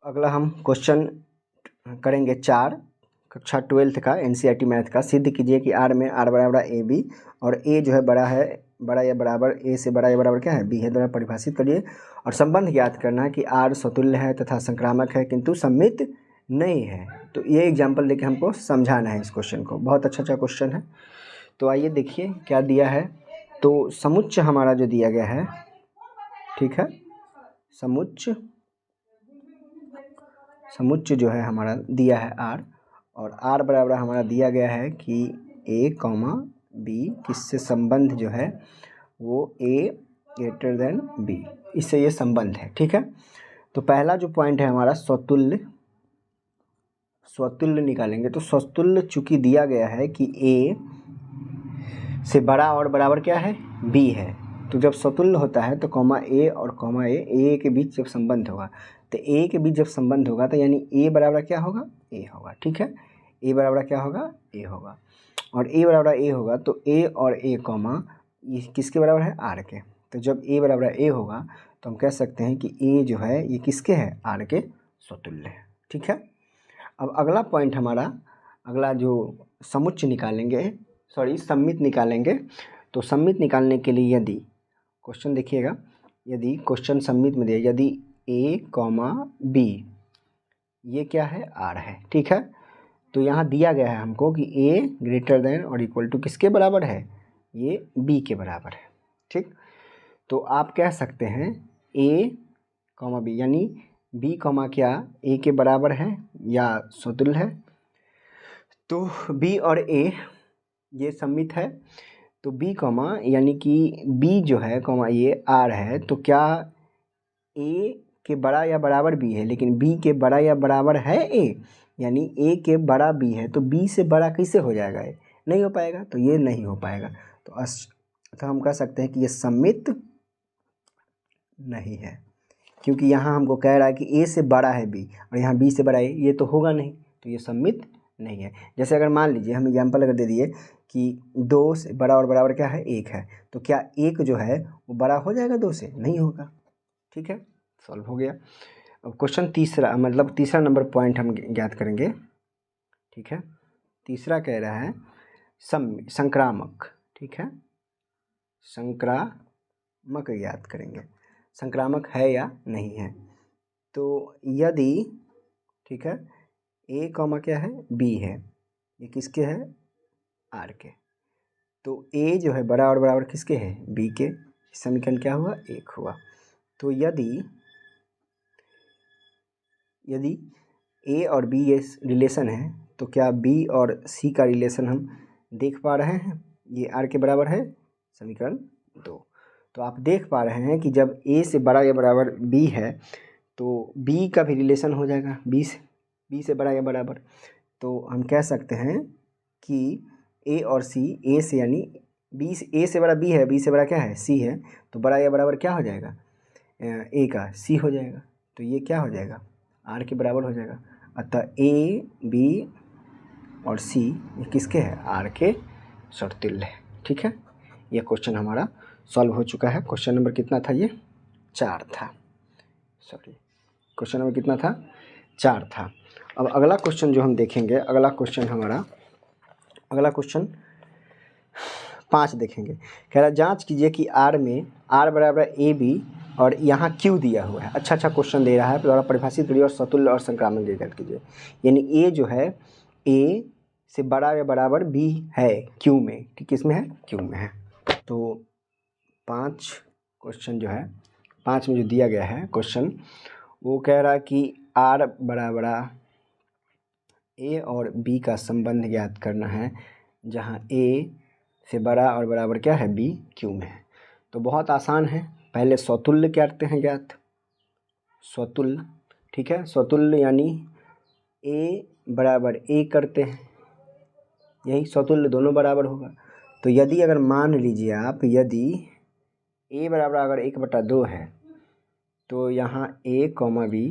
अगला हम क्वेश्चन करेंगे 4 कक्षा 12th का एनसीईआरटी मैथ का। सिद्ध कीजिए कि आर में आर बराबर ए बी और ए जो है बड़ा या बराबर ए से बड़ा या बराबर क्या है बी है, द्वारा परिभाषित करिए। और संबंध ज्ञात करना है कि आर स्वतुल्य है तथा संक्रामक है किंतु सममित नहीं है। तो ये एग्जाम्पल देके हमको समझाना है इस क्वेश्चन को। बहुत अच्छा क्वेश्चन है। तो आइए देखिए क्या दिया है। तो समुच्च हमारा जो दिया गया है, ठीक है, समुच्च जो है हमारा दिया है आर, और आर बराबर हमारा दिया गया है कि ए कॉमा बी किससे संबंध जो है वो ए ग्रेटर देन बी, इससे ये संबंध है। ठीक है, तो पहला जो पॉइंट है हमारा स्वतुल्य निकालेंगे। तो स्वतुल्य चूंकि दिया गया है कि ए से बड़ा और बराबर क्या है बी है, तो जब स्वतुल्य होता है तो कॉमा ए और कॉमा ए के बीच जब संबंध होगा, तो ए के बीच जब संबंध होगा तो यानी ए बराबर क्या होगा ए होगा। ठीक है, ए बराबर क्या होगा ए होगा, और ए बराबर ए होगा तो ए और ए कॉमा ये किसके बराबर है आर के। तो जब ए बराबर ए होगा तो हम कह सकते हैं कि ए जो है ये किसके है आर के स्वतुल्य है। ठीक है, अब अगला पॉइंट हमारा, अगला जो समुच्च निकालेंगे, सम्मित निकालेंगे। तो सम्मित निकालने के लिए यदि क्वेश्चन देखिएगा, यदि क्वेश्चन सम्मित में दिया यदि ए कॉमा बी ये क्या है आर है, ठीक है, तो यहाँ दिया गया है हमको कि ए ग्रेटर देन और इक्वल टू किसके बराबर है ये बी के बराबर है। ठीक, तो आप कह सकते हैं ए कॉमा बी यानी बी कॉमा क्या ए के बराबर है या स्वतुल्य है। तो बी और ए ये सम्मित है, तो बी कॉमा यानी कि बी जो है कॉमा ये आर है, तो क्या ए के बड़ा या बराबर बी है, लेकिन बी के बड़ा या बराबर है ए, यानी ए के बड़ा बी है तो बी से बड़ा कैसे हो जाएगा ए, नहीं हो पाएगा, तो ये नहीं हो पाएगा। तो हम कह सकते हैं कि ये सम्मित नहीं है, क्योंकि यहाँ हमको कह रहा है कि ए से बड़ा है बी और यहाँ बी से बड़ा है, ये तो होगा नहीं, तो ये सम्मित नहीं है। जैसे अगर मान लीजिए हम एग्जाम्पल अगर दे दिए कि 2 से बड़ा और बराबर क्या है 1 है, तो क्या 1 जो है वो बड़ा हो जाएगा 2 से, नहीं होगा। ठीक है, सॉल्व हो गया। अब क्वेश्चन तीसरा, मतलब तीसरा नंबर पॉइंट हम ज्ञात करेंगे। ठीक है, तीसरा कह रहा है संक्रामक। ठीक है, संक्रामक ज्ञात करेंगे, संक्रामक है या नहीं है। तो यदि, ठीक है, ए कॉमा क्या है बी है, ये किसके है आर के, तो ए जो है बड़ा और बराबर किसके है बी के, समीकरण क्या हुआ 1 हुआ। तो यदि ए और बी ये रिलेशन है, तो क्या बी और सी का रिलेशन हम देख पा रहे हैं, ये आर के बराबर है समीकरण 2। तो आप देख पा रहे हैं कि जब ए से बड़ा या बराबर बी है तो बी का भी रिलेशन हो जाएगा बी से बड़ा या बराबर। तो हम कह सकते हैं कि ए और सी, ए से यानी बी, ए से बड़ा बी है, बी से बड़ा क्या है सी है, तो बड़ा या बराबर क्या हो जाएगा ए का सी हो जाएगा, तो ये क्या हो जाएगा आर के बराबर हो जाएगा। अतः ए बी और सी ये किसके हैं आर के समतुल्य है। ठीक है, ये क्वेश्चन हमारा सॉल्व हो चुका है। क्वेश्चन नंबर कितना था ये 4 था, सॉरी क्वेश्चन नंबर कितना था 4 था। अब अगला क्वेश्चन जो हम देखेंगे, अगला क्वेश्चन 5 देखेंगे। कह रहा जांच कीजिए कि आर में आर बराबर ए बी और यहाँ क्यू दिया हुआ है। अच्छा क्वेश्चन दे रहा है, द्वारा परिभाषित करिए और स्वतुल्य और संक्रामक ज्ञात कीजिए। यानी ए जो है ए से बड़ा या बराबर बी है क्यू में, कि किस में है क्यू में है। तो 5 क्वेश्चन जो है 5 में जो दिया गया है क्वेश्चन, वो कह रहा है कि आर बराबर ए और बी का संबंध ज्ञात करना है, जहाँ ए से बड़ा और बराबर क्या है बी क्यू में है। तो बहुत आसान है, पहले स्वतुल्य करते हैं ज्ञात, स्वतुल्य। ठीक है, स्वतुल्य यानी ए बराबर ए करते हैं, यही स्वतुल्य दोनों बराबर होगा। तो यदि अगर मान लीजिए आप, यदि ए बराबर अगर 1/2 है, तो यहाँ ए कॉमा बी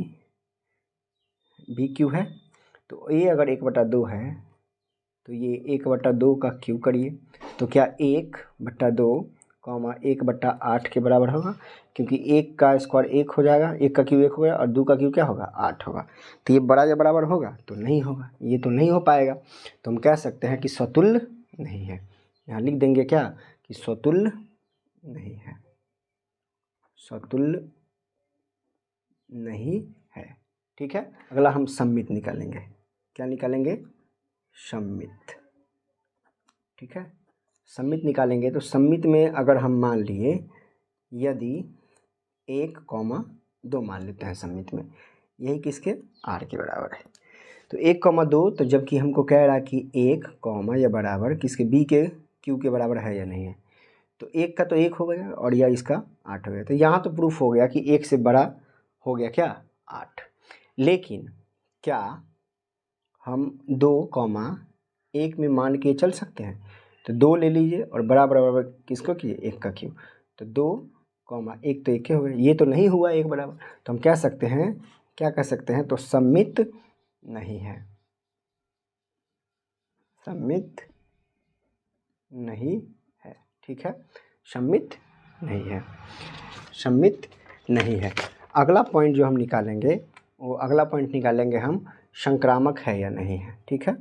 क्यू है, तो ए अगर 1/2 है तो ये 1/2 का क्यू करिए, तो क्या 1/2 कॉमा 1/8 के बराबर होगा, क्योंकि 1 का स्क्वायर 1 हो जाएगा, 1 का क्यूब 1 हो गया और 2 का क्यूब क्या होगा 8 होगा। तो ये बड़ा या बराबर होगा तो नहीं होगा, ये तो नहीं हो पाएगा। तो हम कह सकते हैं कि स्वतुल्य नहीं है। यहाँ लिख देंगे क्या कि स्वतुल्य नहीं है, स्वतुल्य नहीं है। ठीक है, अगला हम सममित निकालेंगे। क्या निकालेंगे? सममित। ठीक है, सममित निकालेंगे तो सममित में अगर हम मान लिए यदि 1,2 मान लेते हैं सममित में, यही किसके r के बराबर है। तो 1,2 तो जबकि हमको कह रहा है कि 1, या बराबर किसके b के q के बराबर है या नहीं है, तो 1 का तो 1 हो गया और यह इसका 8 हो गया। तो यहाँ तो प्रूफ हो गया कि 1 से बड़ा हो गया क्या 8। लेकिन क्या हम 2,1 में मान के चल सकते हैं? तो 2 ले लीजिए और बराबर बराबर किसको किए 1 का क्यूब, तो 2,1 तो 1 हो गया, ये तो नहीं हुआ 1 बराबर। तो हम कह सकते हैं, क्या कह सकते हैं, तो सममित नहीं है, सममित नहीं है। ठीक है, सममित नहीं है, सममित नहीं है। अगला पॉइंट जो हम निकालेंगे वो अगला पॉइंट निकालेंगे हम संक्रामक है या नहीं है। ठीक है,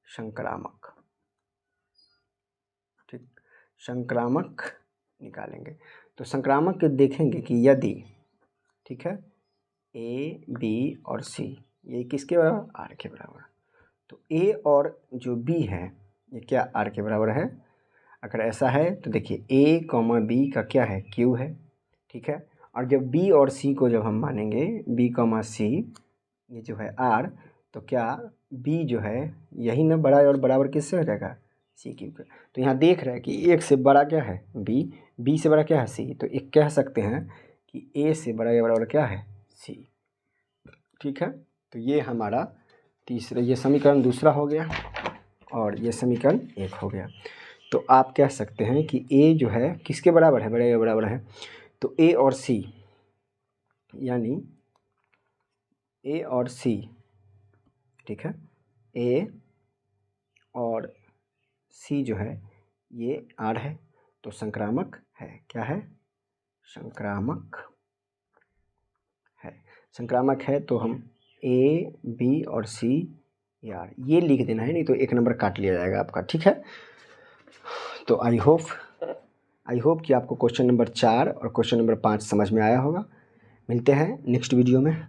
संक्रामक। ठीक, संक्रामक निकालेंगे तो संक्रामक देखेंगे कि यदि, ठीक है, ए बी और सी ये किसके बराबर आर के बराबर, तो ए और जो बी है ये क्या आर के बराबर है। अगर ऐसा है तो देखिए ए कॉमा बी का क्या है क्यू है। ठीक है, और जब बी और सी को जब हम मानेंगे बी कॉमा सी ये जो है आर, तो क्या बी जो है यही ना बड़ा और बराबर किससे हो जाएगा सी क्यू का। तो यहाँ देख रहे हैं कि एक से बड़ा क्या है बी, बी से बड़ा क्या है सी, तो एक कह सकते हैं कि ए से बड़ा या बराबर क्या है सी। ठीक है, तो ये हमारा तीसरा, ये समीकरण दूसरा हो गया और ये समीकरण 1 हो गया। तो आप कह सकते हैं कि ए जो है किसके बराबर है, बड़े या बराबर है, तो ए और सी, यानी ए और सी, ठीक है, ए और सी जो है ये आर है, तो संक्रामक है। क्या है? संक्रामक है। संक्रामक है तो हम ए बी और सी आर ये लिख देना है, नहीं तो 1 नंबर काट लिया जाएगा आपका। ठीक है, तो आई होप कि आपको क्वेश्चन नंबर 4 और क्वेश्चन नंबर 5 समझ में आया होगा। मिलते हैं नेक्स्ट वीडियो में।